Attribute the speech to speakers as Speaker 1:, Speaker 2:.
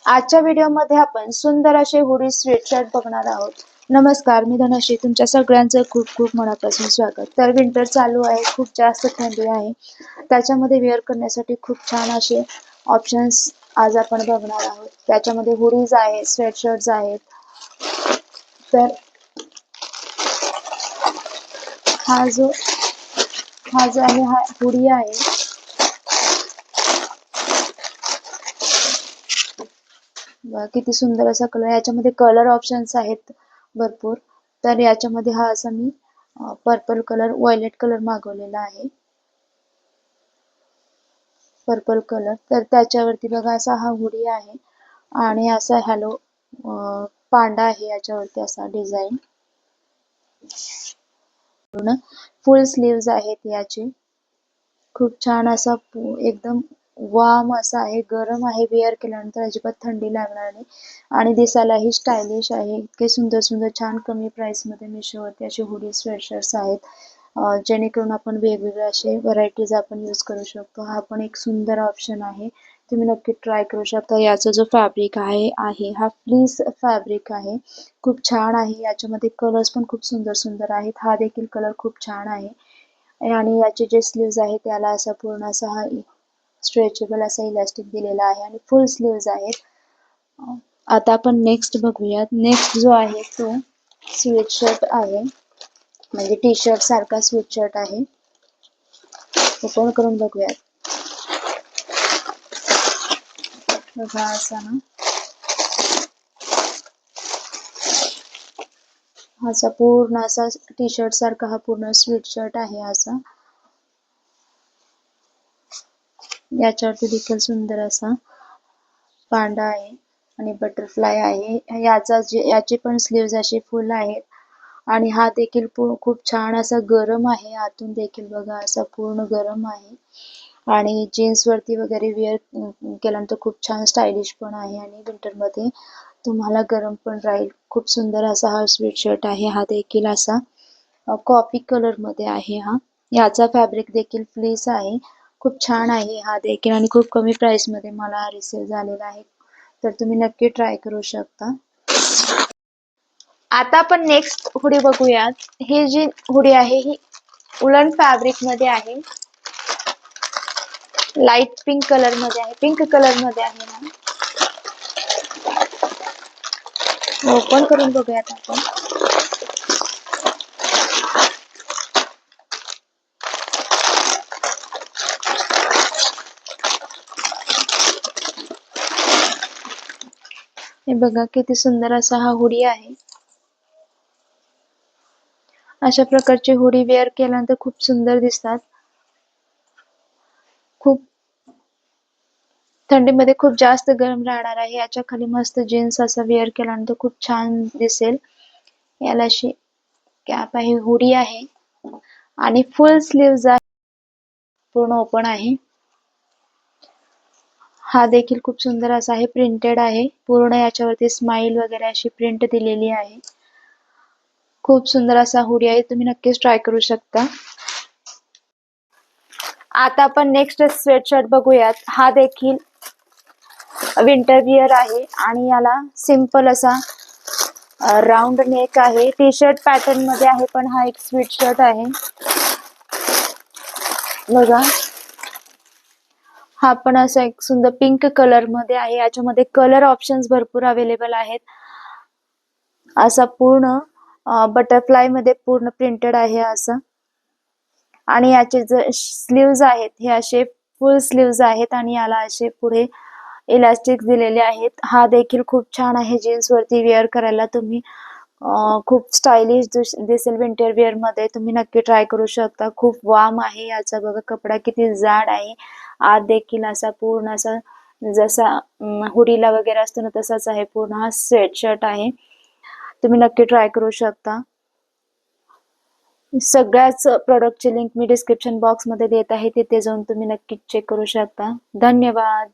Speaker 1: आजच्या व्हिडिओमध्ये आपण सुंदर असे हुडी स्वेटशर्ट बघणार आहोत. नमस्कार, मी धनश्री. तुमच्या सगळ्यांचं खूप खूप मनापासून स्वागत. तर विंटर चालू आहे, खूप जास्त थंडी आहे. त्याच्यामध्ये वेअर करण्यासाठी खूप छान असे ऑप्शन्स आज आपण बघणार आहोत. त्याच्यामध्ये हुडीज आहेत, स्वेटशर्ट्स आहेत. तर हा जो आहे हा हुडी आहे. किती सुंदर असा कलर. याच्यामध्ये कलर ऑप्शन्स आहेत भरपूर. तर याच्यामध्ये हा असा मी पर्पल कलर, व्हायलेट कलर मागवलेला आहे. Purple colour. तर त्याच्यावरती बघा असा हा हुडी आहे आणि असा हॅलो पांडा आहे याच्यावरती असा डिझाईन. पूर्ण फुल स्लीव्ज आहेत याचे. खूप छान असा एकदम वार्म असा आहे, गरम आहे. वेअर केल्यानंतर अजिबात थंडी लागणार नाही आणि दिसायलाही स्टायलिश आहे. इतके सुंदर सुंदर छान कमी प्राइस मध्ये मिशोवरती असे हुडी स्वेटशर्ट्स आहेत. जेणेकरून आपण वेगवेगळे असे व्हरायटीज आपण यूज करू शकतो. हा पण एक सुंदर ऑप्शन आहे, तुम्ही नक्की ट्राय करू शकता. याचा जो फॅब्रिक आहे हा फ्लीस फॅब्रिक आहे. खूप छान आहे. याच्यामध्ये कलर्स पण खूप सुंदर सुंदर आहेत. हा देखील कलर खूप छान आहे आणि याचे जे स्लीव्ज आहे त्याला असा पूर्ण असा हा स्ट्रेचेबल असा इलास्टिक दिलेला आहे आणि फुल स्लीव्ज आहेत. आता आपण नेक्स्ट बघूयात. नेक्स्ट जो आहे तो स्वेटशर्ट आहे, म्हणजे टी शर्ट सारखा स्वेटशर्ट आहे. ओपन करून बघूयात. बघा असा ना असा पूर्ण असा टी शर्ट सारखा हा पूर्ण स्वेटशर्ट आहे असा. याच्यावरती देखील सुंदर असा पांडा आहे आणि बटरफ्लाय आहे. याचे पण स्लीव्ज असे फुल आहेत आणि हा देखील खूप छान असा गरम आहे. आतून देखील बघा असा पूर्ण गरम आहे आणि जीन्स वरती वगैरे वेअर केल्यानंतर खूप छान स्टायलिश पण आहे आणि विंटर मध्ये तुम्हाला गरम पण राहील. खूप सुंदर असा हा स्वेटशर्ट आहे. हा देखील असा कॉफी कलर मध्ये आहे. याचा फॅब्रिक देखील फ्लीस आहे. खूप छान आहे हा देखील आणि खूप कमी प्राइस मध्ये मला हा रिसेल झालेला आहे. तर तुम्ही नक्की ट्राय करू शकता. आता आपण नेक्स्ट हुडी बघूयात. ही जी हुडी आहे ही उलन फॅब्रिक मध्ये आहे. लाईट पिंक कलर मध्ये आहे. पिंक कलर मध्ये आहे ना. ओपन करून बघूयात आपण. हे बघा किती सुंदर असा हा हुडी आहे. अशा प्रकारची हुडी वेअर केल्यानंतर खूप सुंदर दिसतात. खूप थंडीमध्ये खूप जास्त गरम राहणार आहे. याच्या खाली मस्त जीन्स असा वेअर केल्यानंतर खूप छान दिसेल. याला अशी कॅप आहे, हुडी आहे आणि फुल स्लीव्ज आहे, पूर्ण ओपन आहे. हा देखील खूप सुंदर असा आहे, प्रिंटेड आहे. पूर्ण याच्यावरती स्माइल वगैरे अशी प्रिंट दिलेली आहे. खूप सुंदर असा हुडी आहे, तुम्ही नक्कीच ट्राय करू शकता. आता आपण नेक्स्ट स्वेटशर्ट बघूयात. हा देखील विंटर विअर आहे आणि याला सिंपल असा राउंड नेक आहे. टी शर्ट पॅटर्न मध्ये आहे, पण हा एक स्वेटशर्ट आहे. बघा हा पण असा एक सुंदर पिंक कलर मध्ये आहे. याच्यामध्ये कलर ऑप्शन्स भरपूर अवेलेबल आहेत. असा पूर्ण बटरफ्लाय मध्ये पूर्ण प्रिंटेड आहे असं. आणि याचे जे स्लीव्ज आहेत हे असे फुल स्लीव्ज आहेत आणि याला असे पुढे इलास्टिक दिलेले आहेत. हा देखील खूप छान आहे. जीन्स वरती वेअर करायला तुम्ही खूप स्टायलिश दिसेल. विंटर वेअर मध्ये तुम्ही नक्की ट्राय करू शकता. खूप वार्म आहे. याचा बघा कपडा किती जाड आहे. आत देखील असा पूर्ण असा जसा हुडीला वगैरे असतो ना तसाच आहे. पूर्ण हा स्वेटशर्ट आहे. तुम्ही नक्की ट्राय करू शकता. सगळ्याच प्रोडक्टची लिंक मी डिस्क्रिप्शन बॉक्स मध्ये देत आहे, तिथे जाऊन तुम्ही नक्की चेक करू शकता. धन्यवाद.